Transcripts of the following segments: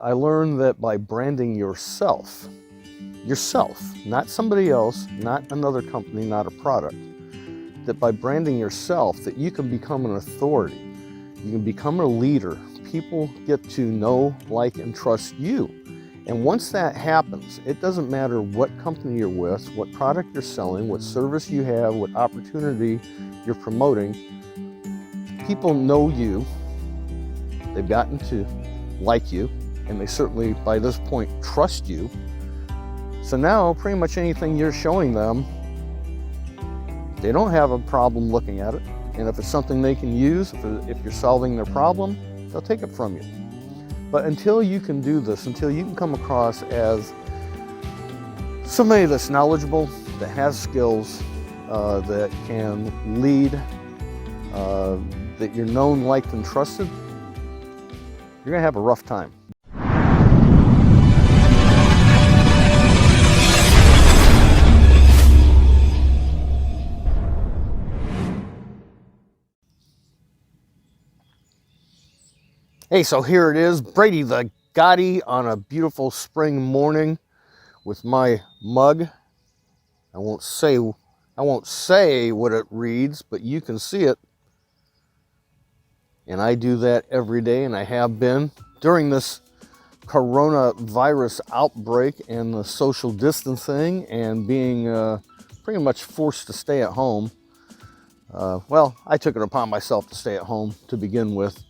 I learned that by branding yourself, not somebody else, not another company, not a product, that by branding yourself, that you can become an authority. You can become a leader. People get to know, like, and trust you. And once that happens, it doesn't matter what company you're with, what product you're selling, what service you have, what opportunity you're promoting. People know you, they've gotten to like you, and they certainly, by this point, trust you. So now, pretty much anything you're showing them, they don't have a problem looking at it. And if it's something they can use, if you're solving their problem, they'll take it from you. But until you can do this, until you can come across as somebody that's knowledgeable, that has skills, that can lead, that you're known, liked, and trusted, you're gonna have a rough time. Hey, so here it is, Brady the Gotti on a beautiful spring morning with my mug. I won't say what it reads, but you can see it. And I do that every day, and I have been during this coronavirus outbreak and the social distancing and being pretty much forced to stay at home. Well, I took it upon myself to stay at home to begin with.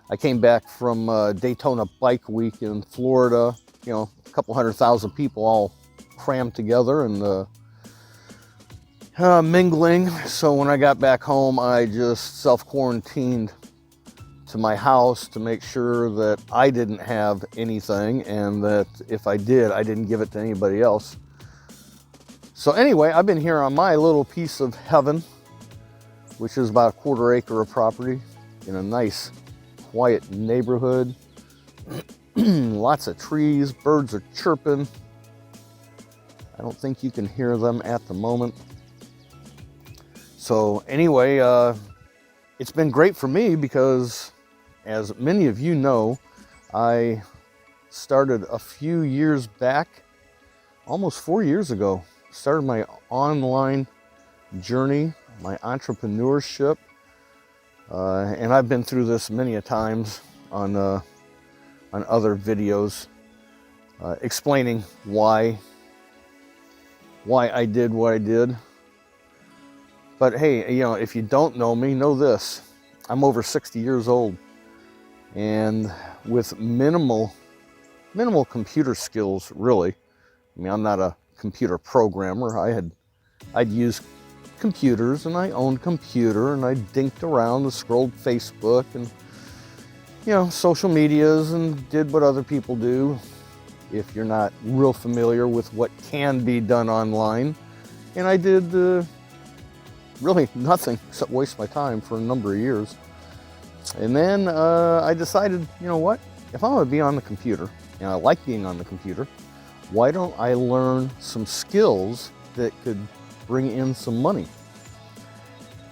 I came back from Daytona Bike Week in Florida, you know, a couple 100,000 people all crammed together and mingling. So when I got back home, I just self-quarantined to my house to make sure that I didn't have anything, and that if I did, I didn't give it to anybody else. So anyway, I've been here on my little piece of heaven, which is about a 1/4 acre of property in a nice quiet neighborhood. Lots of trees, birds are chirping. I don't think you can hear them at the moment. So anyway, it's been great for me because, as many of you know, I started a few years back, almost 4 years ago, started my online journey, my entrepreneurship. And I've been through this many a times on other videos, explaining why I did what I did. But hey, you know, if you don't know me, know this: I'm over 60 years old, and with minimal computer skills, really. I mean, I'm not a computer programmer. I'd used computers, and I owned a computer, and I dinked around and scrolled Facebook and, you know, social medias, and did what other people do if you're not real familiar with what can be done online. And I did really nothing except waste my time for a number of years. And then I decided, you know what, if I'm going to be on the computer, and I like being on the computer, why don't I learn some skills that could bring in some money?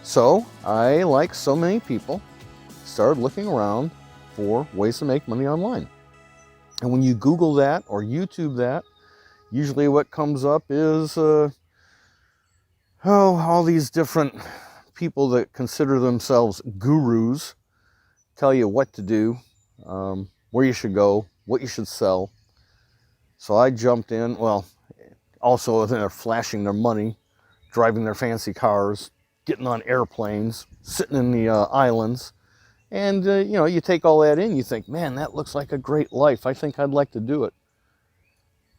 So I, like so many people, started looking around for ways to make money online. And when you Google that or YouTube that, usually what comes up is all these different people that consider themselves gurus tell you what to do, where you should go, what you should sell. So I jumped in. Well, also they're flashing their money, driving their fancy cars, getting on airplanes, sitting in the islands. And, you know, you take all that in, you think, man, that looks like a great life. I think I'd like to do it.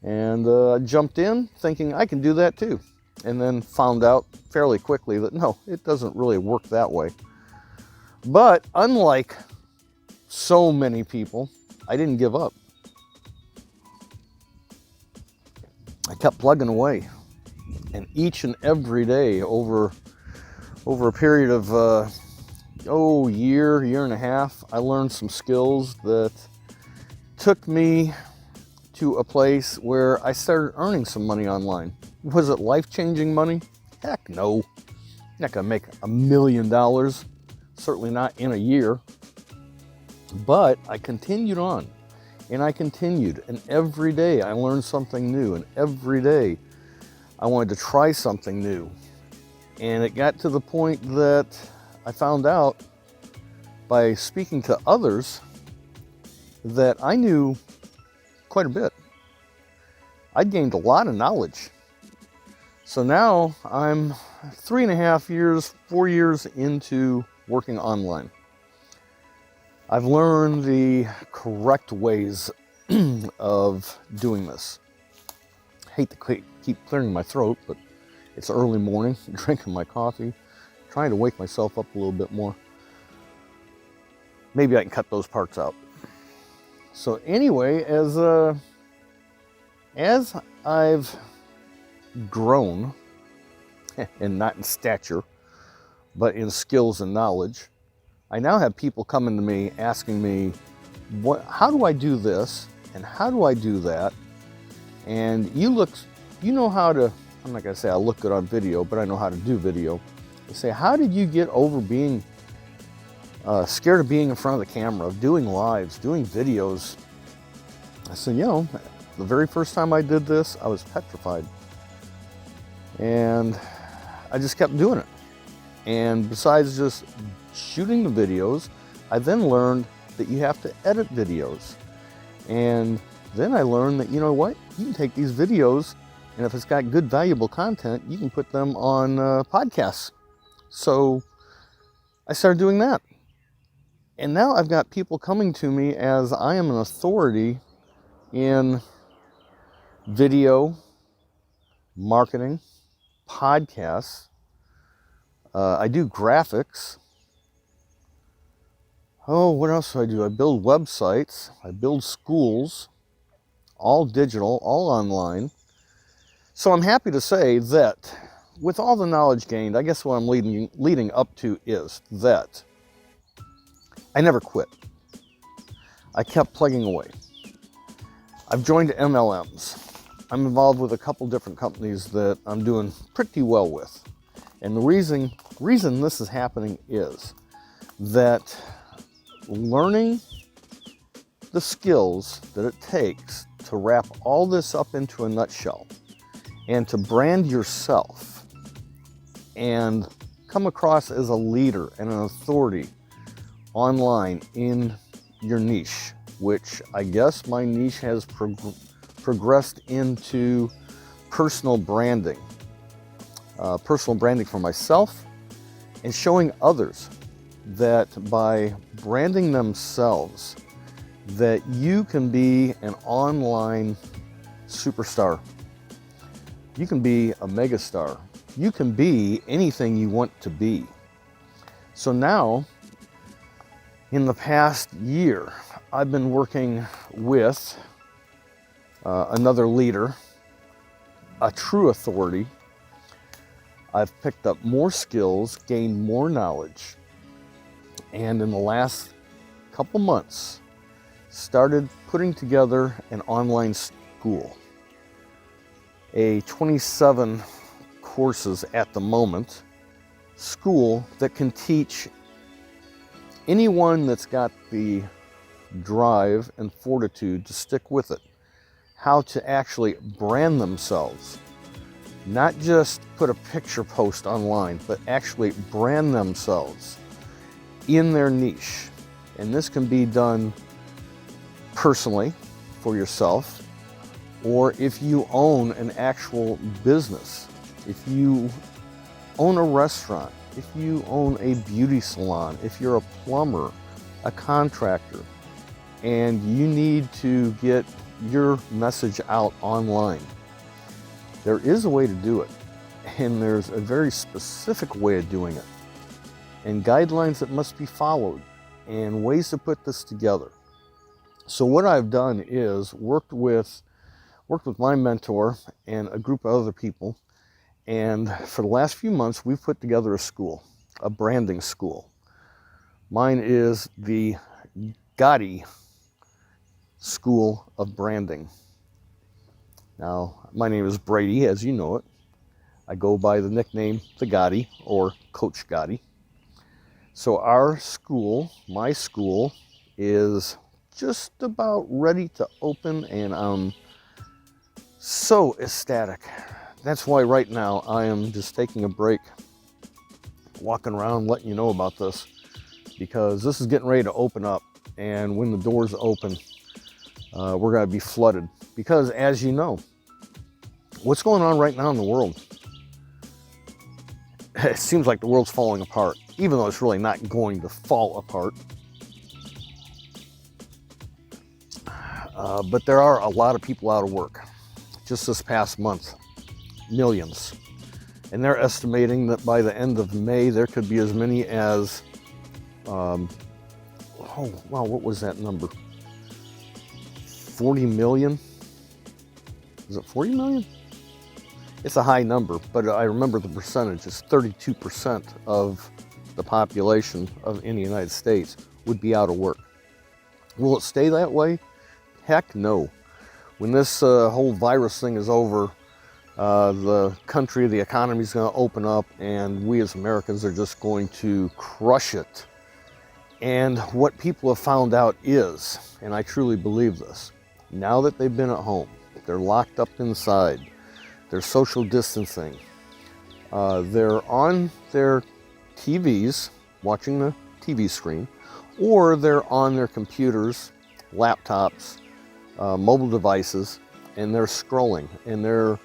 And I jumped in thinking I can do that too. And then found out fairly quickly that no, it doesn't really work that way. But unlike so many people, I didn't give up. I kept plugging away. And each and every day over a period of year and a half, I learned some skills that took me to a place where I started earning some money online. Was it life-changing money? Heck no. I'm not gonna make $1 million, certainly not in a year. But I continued on, And I continued, and every day I learned something new, and every day I wanted to try something new. And it got to the point that I found out by speaking to others that I knew quite a bit. I'd gained a lot of knowledge. So now I'm 3.5 years, 4 years into working online. I've learned the correct ways of doing this. I hate to keep clearing my throat, but it's early morning, drinking my coffee, trying to wake myself up a little bit more. Maybe I can cut those parts out. So anyway, as I've grown, and not in stature, but in skills and knowledge, I now have people coming to me asking me, how do I do this? And how do I do that? And you know how to, I'm not gonna say I look good on video, but I know how to do video. They say, how did you get over being scared of being in front of the camera, of doing lives, doing videos? I said, the very first time I did this, I was petrified. And I just kept doing it. And besides just shooting the videos, I then learned that you have to edit videos. And then I learned that, you can take these videos, and if it's got good, valuable content, you can put them on podcasts. So I started doing that. And now I've got people coming to me as I am an authority in video, marketing, podcasts. I do graphics. Oh, what else do I do? I build websites. I build schools, all digital, all online. So I'm happy to say that with all the knowledge gained, I guess what I'm leading up to is that I never quit. I kept plugging away. I've joined MLMs. I'm involved with a couple different companies that I'm doing pretty well with. And the reason this is happening is that learning the skills that it takes to wrap all this up into a nutshell and to brand yourself and come across as a leader and an authority online in your niche, which I guess my niche has progressed into personal branding. Personal branding for myself and showing others that by branding themselves that you can be an online superstar. You can be a megastar. You can be anything you want to be. So now, in the past year, I've been working with another leader, a true authority. I've picked up more skills, gained more knowledge, and in the last couple months, started putting together an online school. A 27 courses at the moment, school that can teach anyone that's got the drive and fortitude to stick with it, how to actually brand themselves. Not just put a picture post online, but actually brand themselves in their niche. And this can be done personally for yourself, or if you own an actual business, if you own a restaurant, if you own a beauty salon, if you're a plumber, a contractor, and you need to get your message out online. There is a way to do it, and there's a very specific way of doing it, and guidelines that must be followed, and ways to put this together. So what I've done is worked with my mentor and a group of other people, and for the last few months we've put together a school, a branding school. Mine is the Gotti School of Branding. Now, my name is Brady, as you know it. I go by the nickname The Gotti, or Coach Gotti. So our school, my school, is just about ready to open, and I'm so ecstatic. That's why right now I am just taking a break, walking around letting you know about this, because this is getting ready to open up, and when the doors open, we're going to be flooded. Because as you know, what's going on right now in the world, it seems like the world's falling apart, even though it's really not going to fall apart. But there are a lot of people out of work. Just this past month, millions. And they're estimating that by the end of May, there could be as many as, oh, wow, what was that number? 40 million? Is it 40 million? It's a high number, but I remember the percentage is 32% of the population in the United States would be out of work. Will it stay that way? Heck no. When this whole virus thing is over, the country, the economy is going to open up, and we as Americans are just going to crush it. And what people have found out is, and I truly believe this, now that they've been at home, they're locked up inside, they're social distancing, they're on their TVs, watching the TV screen, or they're on their computers, laptops, mobile devices, and they're scrolling, and they're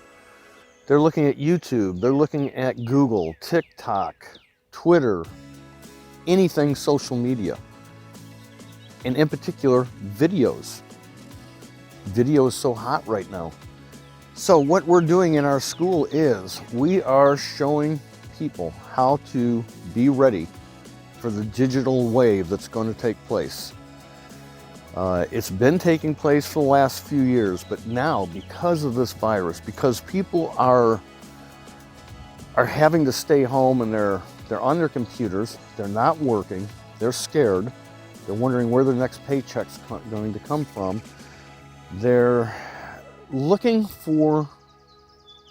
looking at YouTube, they're looking at Google, TikTok, Twitter, anything social media, and in particular, videos. Video is so hot right now. So what we're doing in our school is we are showing people how to be ready for the digital wave that's going to take place. It's been taking place for the last few years, but now because of this virus, because people are having to stay home and they're on their computers, they're not working, they're scared, they're wondering where their next paycheck's going to come from, they're looking for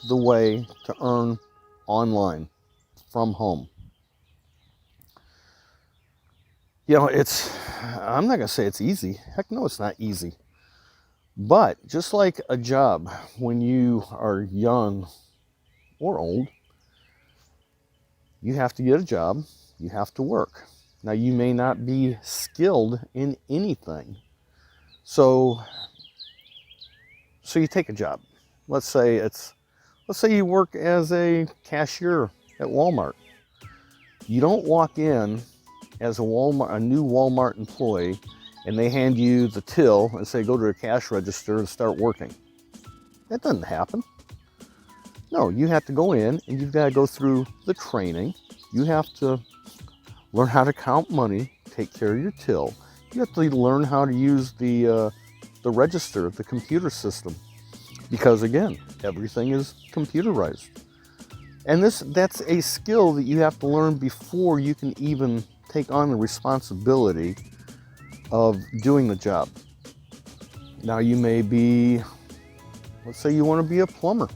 the way to earn online from home. You know, I'm not going to say it's easy. Heck no, it's not easy. But just like a job, when you are young or old, you have to get a job, you have to work. Now, you may not be skilled in anything. So you take a job. Let's say you work as a cashier at Walmart. You don't walk in as a new Walmart employee, and they hand you the till and say, go to a cash register and start working. That doesn't happen. No, you have to go in and you've got to go through the training. You have to learn how to count money, take care of your till. You have to learn how to use the register, the computer system. Because again, everything is computerized. And that's a skill that you have to learn before you can even take on the responsibility of doing the job. Now, you may be, let's say you want to be a plumber.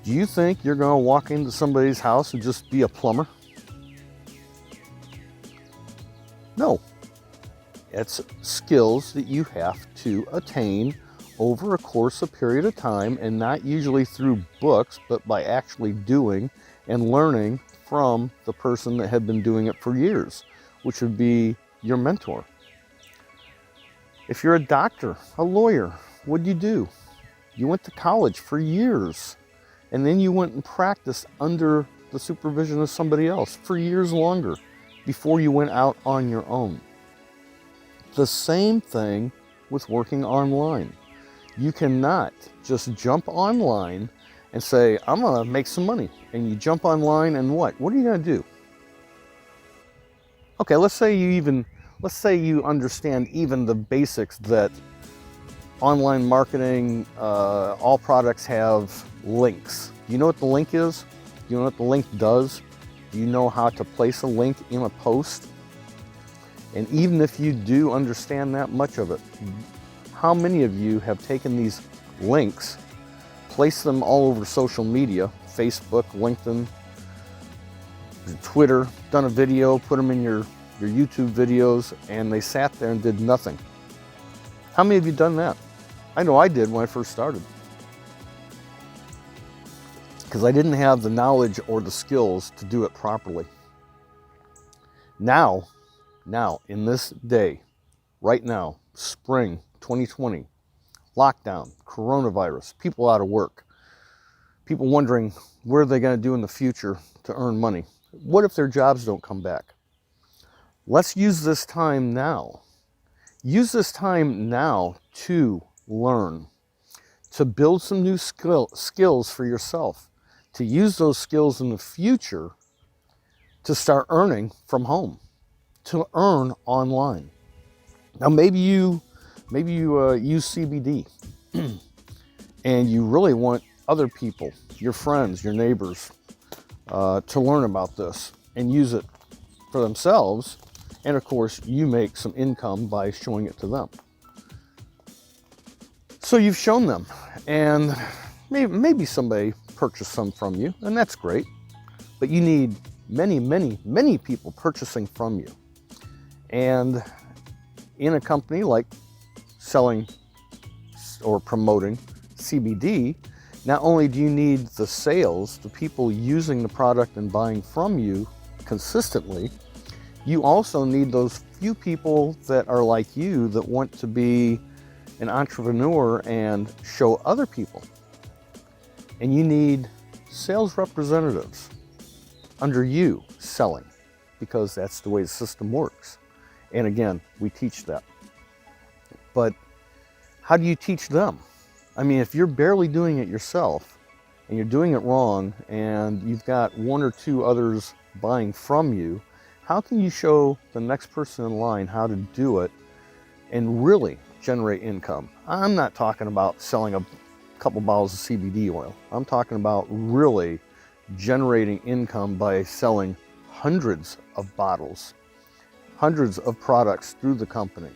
Do you think you're going to walk into somebody's house and just be a plumber? No. It's skills that you have to attain over a course, a period of time, and not usually through books, but by actually doing and learning from the person that had been doing it for years, which would be your mentor. If you're a doctor, a lawyer, what do you do? You went to college for years, and then you went and practiced under the supervision of somebody else for years longer before you went out on your own. The same thing with working online. You cannot just jump online and say, I'm going to make some money. And you jump online and what? What are you going to do? Okay, let's say you understand even the basics that online marketing, all products have links. Do you know what the link is? Do you know what the link does? Do you know how to place a link in a post? And even if you do understand that much of it, how many of you have taken these links, placed them all over social media, Facebook, LinkedIn, Twitter, done a video, put them in your your YouTube videos, and they sat there and did nothing. How many of you done that? I know I did when I first started. Because I didn't have the knowledge or the skills to do it properly. Now, in this day, right now, spring 2020, lockdown, coronavirus, people out of work, people wondering what are they going to do in the future to earn money. What if their jobs don't come back? Let's use this time now. Use this time now to learn, to build some new skills for yourself, to use those skills in the future to start earning from home, to earn online. Now maybe you use CBD and you really want other people, your friends, your neighbors, to learn about this and use it for themselves. And of course, you make some income by showing it to them. So you've shown them, and maybe somebody purchased some from you, and that's great. But you need many people purchasing from you. And in a company like selling or promoting CBD, not only do you need the sales, the people using the product and buying from you consistently, you also need those few people that are like you that want to be an entrepreneur and show other people. And you need sales representatives under you selling, because that's the way the system works. And again, we teach that. But how do you teach them? I mean, if you're barely doing it yourself and you're doing it wrong and you've got one or two others buying from you, how can you show the next person in line how to do it and really generate income? I'm not talking about selling a couple bottles of CBD oil. I'm talking about really generating income by selling hundreds of bottles, hundreds of products through the company,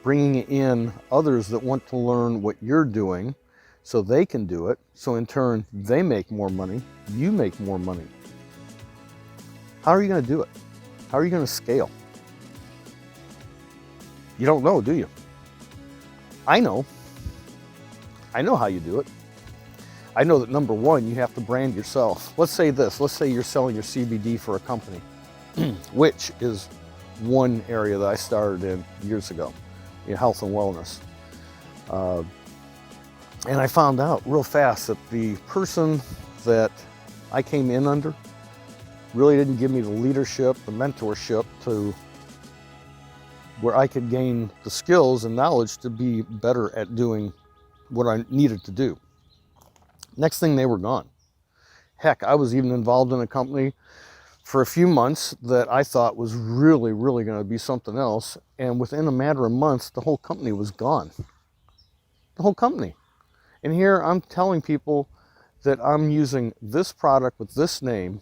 bringing in others that want to learn what you're doing so they can do it. So in turn, they make more money, you make more money. How are you going to do it? How are you going to scale? You don't know, do you? I know. I know how you do it. I know that number one, you have to brand yourself. Let's say this. Let's say you're selling your CBD for a company, which is one area that I started in years ago, in health and wellness. And I found out real fast that the person that I came in under really didn't give me the leadership, the mentorship to where I could gain the skills and knowledge to be better at doing what I needed to do. Next thing, they were gone. Heck, I was even involved in a company for a few months that I thought was really going to be something else. And within a matter of months, the whole company was gone. The whole company. And here I'm telling people that I'm using this product with this name,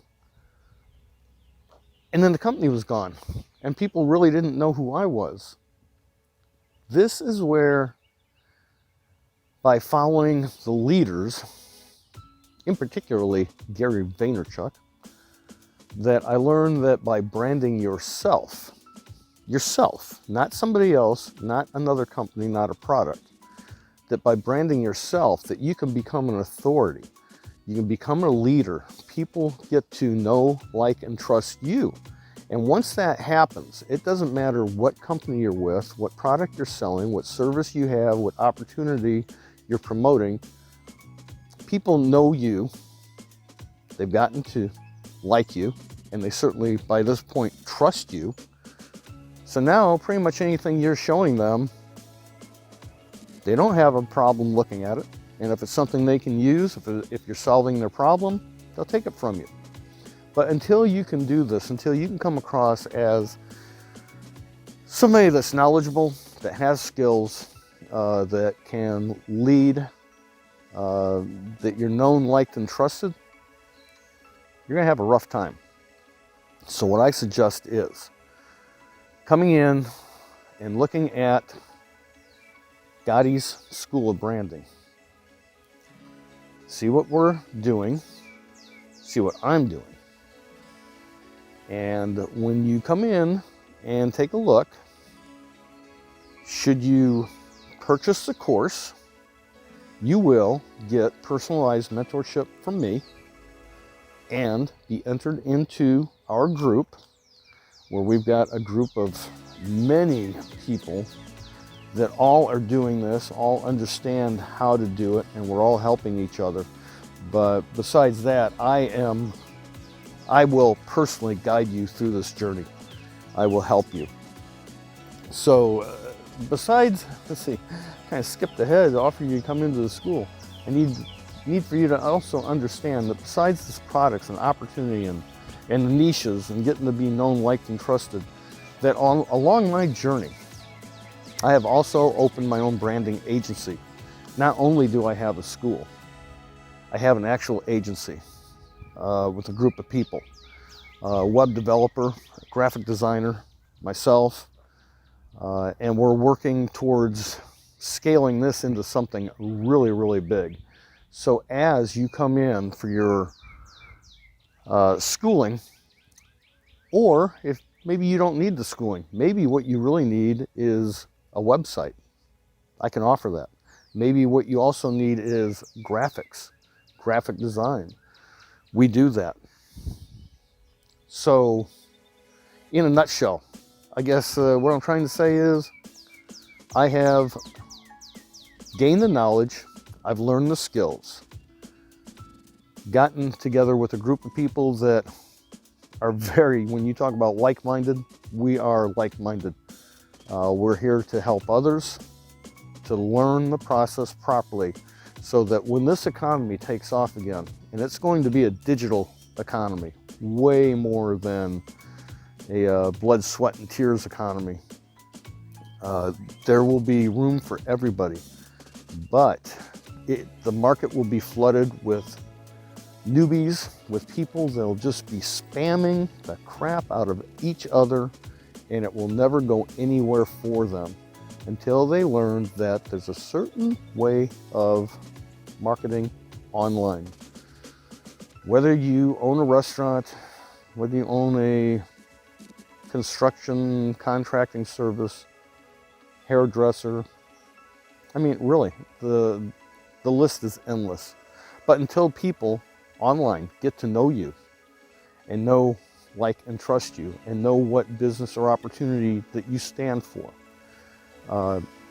and then the company was gone. And people really didn't know who I was. This is where, by following the leaders, in particularly Gary Vaynerchuk, that I learned that by branding yourself, not somebody else, not another company, not a product, that by branding yourself, that you can become an authority. You can become a leader. People get to know, like, and trust you. And once that happens, it doesn't matter what company you're with, what product you're selling, what service you have, what opportunity you're promoting. People know you. They've gotten to like you, and they certainly, by this point, trust you. So now, pretty much anything you're showing them, they don't have a problem looking at it. And if it's something they can use, if you're solving their problem, they'll take it from you. But until you can do this, until you can come across as somebody that's knowledgeable, that has skills, that can lead, that you're known, liked, and trusted, you're going to have a rough time. So what I suggest is coming in and looking at Gotti's School of Branding. See what we're doing, see what I'm doing. And when you come in and take a look. Should you purchase the course, you will get personalized mentorship from me and be entered into our group, where we've got a group of many people that all are doing this, all understand how to do it, and we're all helping each other. But besides that, I will personally guide you through this journey. I will help you. So besides, let's see, kind of skipped ahead, offering you to come into the school. I need for you to also understand that besides this products and opportunity and the niches and getting to be known, liked, and trusted, that along my journey, I have also opened my own branding agency. Not only do I have a school, I have an actual agency with a group of people, web developer, graphic designer, myself, and we're working towards scaling this into something really, really big. So as you come in for your schooling, or if maybe you don't need the schooling, maybe what you really need is a website, I can offer that. Maybe what you also need is graphics, graphic design. We do that. So in a nutshell, I guess what I'm trying to say is I have gained the knowledge, I've learned the skills, gotten together with a group of people that are when you talk about like-minded, we are like-minded. We're here to help others, to learn the process properly, so that when this economy takes off again, and it's going to be a digital economy, way more than a blood, sweat, and tears economy, there will be room for everybody, but the market will be flooded with newbies, with people that'll just be spamming the crap out of each other, and it will never go anywhere for them until they learn that there's a certain way of marketing online. Whether you own a restaurant, whether you own a construction contracting service, hairdresser, I mean, really, the list is endless. But until people online get to know you and know, like, and trust you and know what business or opportunity that you stand for,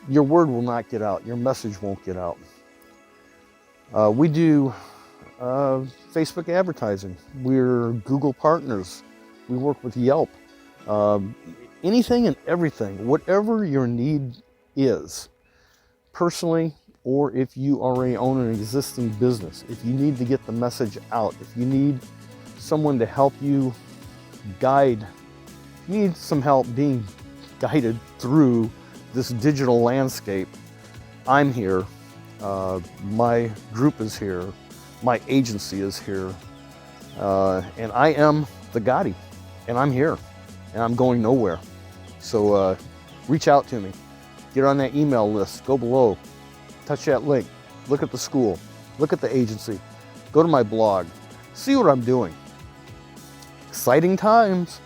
your word will not get out, your message won't get out. We do Facebook advertising, we're Google partners, we work with Yelp, anything and everything, whatever your need is, personally, or if you already own an existing business, if you need to get the message out, if you need someone to help you guide, if you need some help being guided through this digital landscape, I'm here. My group is here. My agency is here. And I am the Gotti, and I'm here, and I'm going nowhere. So reach out to me. Get on that email list. Go below. Touch that link. Look at the school. Look at the agency. Go to my blog. See what I'm doing. Exciting times.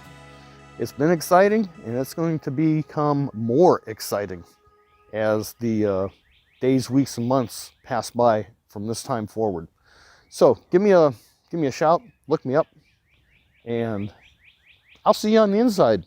It's been exciting, and it's going to become more exciting as the days, weeks, and months pass by from this time forward. So give me a shout. Look me up, and I'll see you on the inside.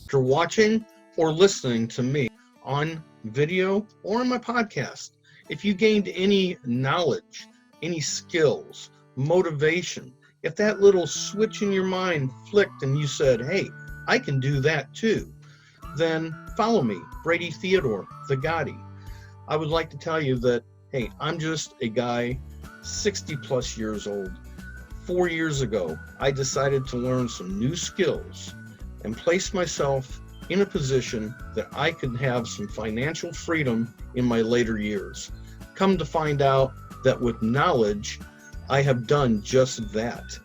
After watching or listening to me on video or in my podcast, if you gained any knowledge, any skills, motivation, if that little switch in your mind flicked and you said, hey, I can do that too, then follow me, Brady Theodore, the Gotti. I would like to tell you that, hey, I'm just a guy 60 plus years old. 4 years ago, I decided to learn some new skills and place myself in a position that I could have some financial freedom in my later years. Come to find out that with knowledge, I have done just that.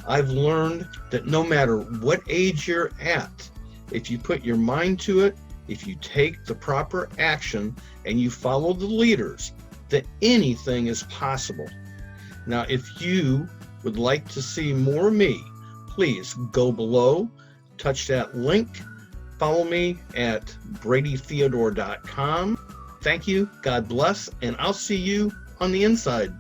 I've learned that no matter what age you're at, if you put your mind to it, if you take the proper action and you follow the leaders, that anything is possible. Now, if you would like to see more of me, please go below, touch that link, follow me at bradytheodore.com. Thank you, God bless, and I'll see you on the inside.